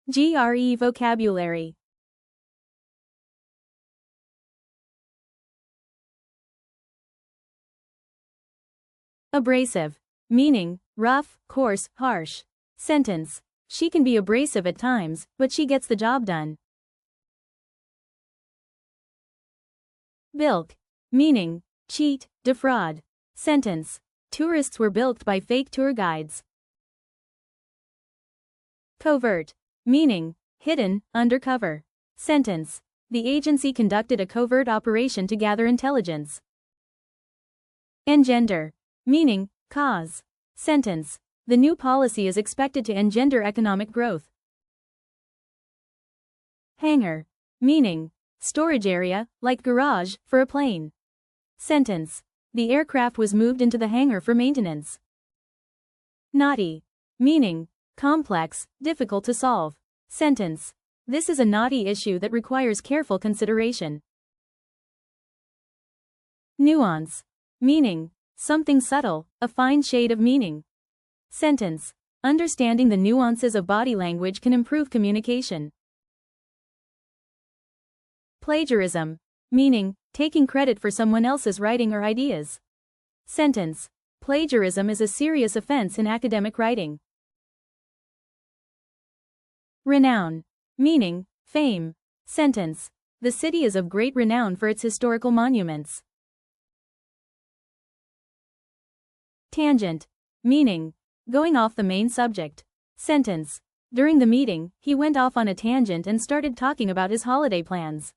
GRE Vocabulary. Abrasive. Meaning, rough, coarse, harsh. Sentence. She can be abrasive at times, but she gets the job done. Bilk. Meaning, cheat, defraud. Sentence. Tourists were bilked by fake tour guides. Covert. Meaning, hidden, undercover. Sentence. The agency conducted a covert operation to gather intelligence. Engender. Meaning, cause. Sentence. The new policy is expected to engender economic growth. Hangar. Meaning, storage area, like garage, for a plane. Sentence. The aircraft was moved into the hangar for maintenance. Knotty. Meaning, complex, difficult to solve. Sentence. This is a knotty issue that requires careful consideration. Nuance. Meaning, something subtle, a fine shade of meaning. Sentence. Understanding the nuances of body language can improve communication. Plagiarism. Meaning, taking credit for someone else's writing or ideas. Sentence. Plagiarism is a serious offense in academic writing. Renown. Meaning, fame. Sentence. The city is of great renown for its historical monuments. Tangent. Meaning, going off the main subject. Sentence. During the meeting, he went off on a tangent and started talking about his holiday plans.